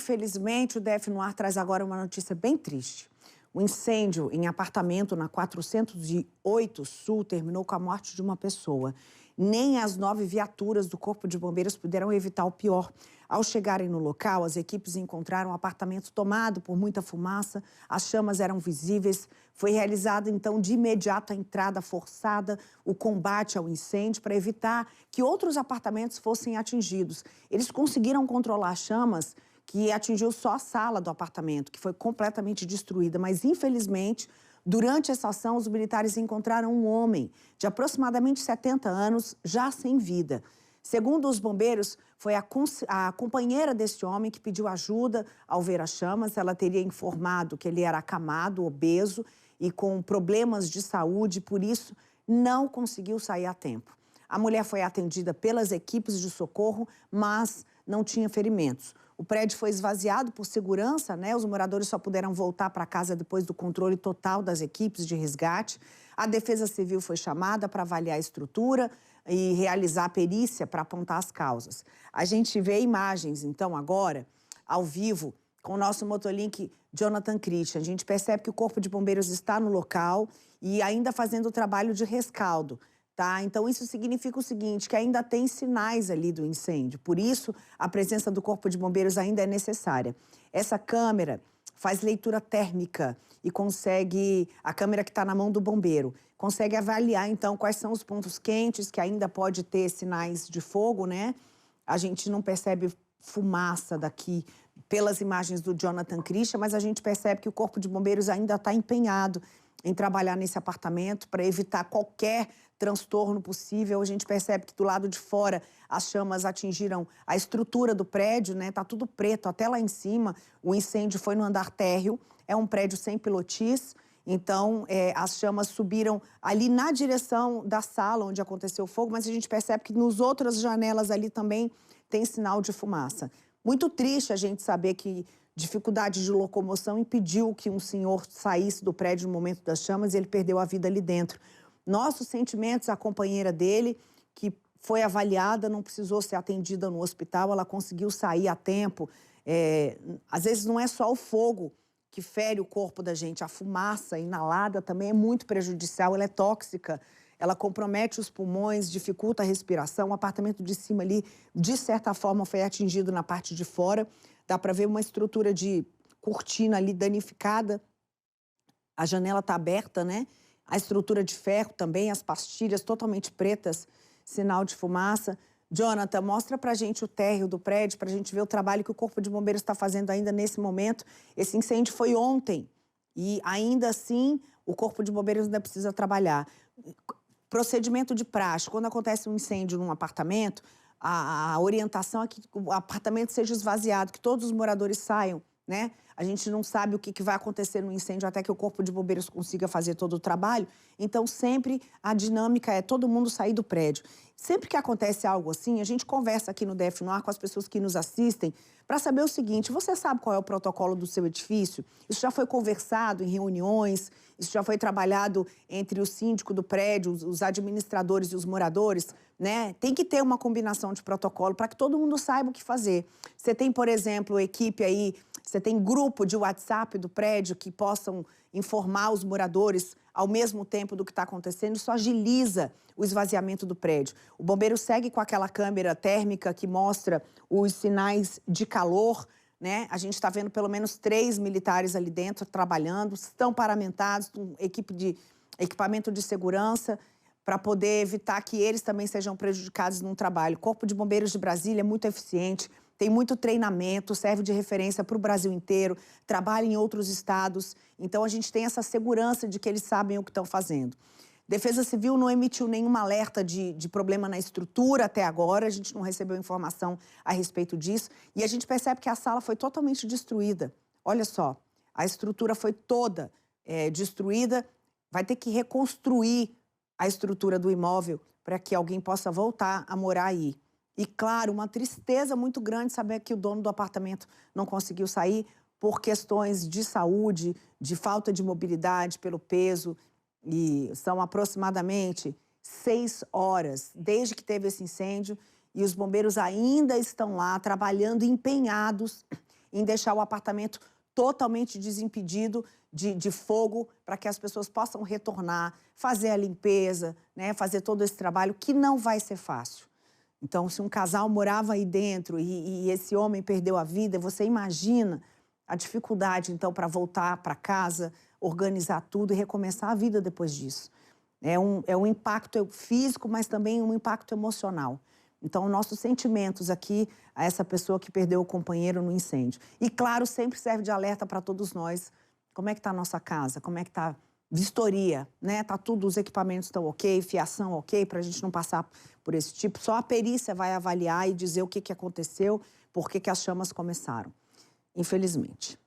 infelizmente, o DF no Ar traz agora uma notícia bem triste. O incêndio em apartamento na 408 Sul terminou com a morte de uma pessoa. Nem as 9 viaturas do Corpo de Bombeiros puderam evitar o pior. Ao chegarem no local, as equipes encontraram o apartamento tomado por muita fumaça, as chamas eram visíveis. Foi realizada, então, de imediato a entrada forçada, o combate ao incêndio para evitar que outros apartamentos fossem atingidos. Eles conseguiram controlar as chamas, que atingiu só a sala do apartamento, que foi completamente destruída, mas, infelizmente, durante essa ação, os militares encontraram um homem de aproximadamente 70 anos, já sem vida. Segundo os bombeiros, foi a companheira desse homem que pediu ajuda ao ver as chamas. Ela teria informado que ele era acamado, obeso e com problemas de saúde, por isso não conseguiu sair a tempo. A mulher foi atendida pelas equipes de socorro, mas não tinha ferimentos. O prédio foi esvaziado por segurança, né? Os moradores só puderam voltar para casa depois do controle total das equipes de resgate. A Defesa Civil foi chamada para avaliar a estrutura e realizar a perícia para apontar as causas. A gente vê imagens, então, agora, ao vivo, com o nosso motolink Jonathan Christian. A gente percebe que o Corpo de Bombeiros está no local e ainda fazendo o trabalho de rescaldo. Tá? Então, isso significa o seguinte, que ainda tem sinais ali do incêndio. Por isso, a presença do Corpo de Bombeiros ainda é necessária. Essa câmera faz leitura térmica e consegue, a câmera que está na mão do bombeiro, consegue avaliar, então, quais são os pontos quentes que ainda pode ter sinais de fogo, né? A gente não percebe fumaça daqui pelas imagens do Jonathan Christian, mas a gente percebe que o Corpo de Bombeiros ainda está empenhado em trabalhar nesse apartamento para evitar qualquer transtorno possível. A gente percebe que do lado de fora as chamas atingiram a estrutura do prédio, né? Tá tudo preto até lá em cima. O incêndio foi no andar térreo, é um prédio sem pilotis, então as chamas subiram ali na direção da sala onde aconteceu o fogo, mas a gente percebe que nas outras janelas ali também tem sinal de fumaça. Muito triste a gente saber que dificuldade de locomoção impediu que um senhor saísse do prédio no momento das chamas e ele perdeu a vida ali dentro. Nossos sentimentos à companheira dele, que foi avaliada, não precisou ser atendida no hospital, ela conseguiu sair a tempo. Às vezes não é só o fogo que fere o corpo da gente, a fumaça inalada também é muito prejudicial, ela é tóxica, ela compromete os pulmões, dificulta a respiração. O apartamento de cima ali, de certa forma, foi atingido na parte de fora. Dá para ver uma estrutura de cortina ali danificada. A janela está aberta, né? A estrutura de ferro também, as pastilhas totalmente pretas, sinal de fumaça. Jonathan, mostra pra gente o térreo do prédio, pra gente ver o trabalho que o Corpo de Bombeiros está fazendo ainda nesse momento. Esse incêndio foi ontem e ainda assim o Corpo de Bombeiros ainda precisa trabalhar. Procedimento de praxe, quando acontece um incêndio num apartamento, a orientação é que o apartamento seja esvaziado, que todos os moradores saiam, né? A gente não sabe o que vai acontecer no incêndio até que o Corpo de Bombeiros consiga fazer todo o trabalho. Então, sempre a dinâmica é todo mundo sair do prédio. Sempre que acontece algo assim, a gente conversa aqui no DF no Ar com as pessoas que nos assistem para saber o seguinte: você sabe qual é o protocolo do seu edifício? Isso já foi conversado em reuniões, isso já foi trabalhado entre o síndico do prédio, os administradores e os moradores, né? Tem que ter uma combinação de protocolo para que todo mundo saiba o que fazer. Você tem, por exemplo, equipe aí, você tem grupo de WhatsApp do prédio que possam informar os moradores ao mesmo tempo do que está acontecendo, isso agiliza o esvaziamento do prédio. O bombeiro segue com aquela câmera térmica que mostra os sinais de calor, né? A gente está vendo pelo menos 3 militares ali dentro trabalhando, estão paramentados, com equipamento de segurança, para poder evitar que eles também sejam prejudicados no trabalho. O Corpo de Bombeiros de Brasília é muito eficiente, tem muito treinamento, serve de referência para o Brasil inteiro, trabalha em outros estados. Então, a gente tem essa segurança de que eles sabem o que estão fazendo. Defesa Civil não emitiu nenhum alerta de problema na estrutura até agora, a gente não recebeu informação a respeito disso. E a gente percebe que a sala foi totalmente destruída. Olha só, a estrutura foi toda destruída, vai ter que reconstruir a estrutura do imóvel para que alguém possa voltar a morar aí. E, claro, uma tristeza muito grande saber que o dono do apartamento não conseguiu sair por questões de saúde, de falta de mobilidade pelo peso. E são aproximadamente 6 horas desde que teve esse incêndio e os bombeiros ainda estão lá trabalhando empenhados em deixar o apartamento totalmente desimpedido de fogo, para que as pessoas possam retornar, fazer a limpeza, né, fazer todo esse trabalho, que não vai ser fácil. Então, se um casal morava aí dentro e esse homem perdeu a vida, você imagina a dificuldade, então, para voltar para casa, organizar tudo e recomeçar a vida depois disso. É um impacto físico, mas também um impacto emocional. Então, nossos sentimentos aqui a essa pessoa que perdeu o companheiro no incêndio. E, claro, sempre serve de alerta para todos nós. Como é que está a nossa casa? Como é que está a vistoria? Né? Tá tudo, os equipamentos estão ok, fiação ok, para a gente não passar por esse tipo. Só a perícia vai avaliar e dizer o que aconteceu, por que as chamas começaram. Infelizmente.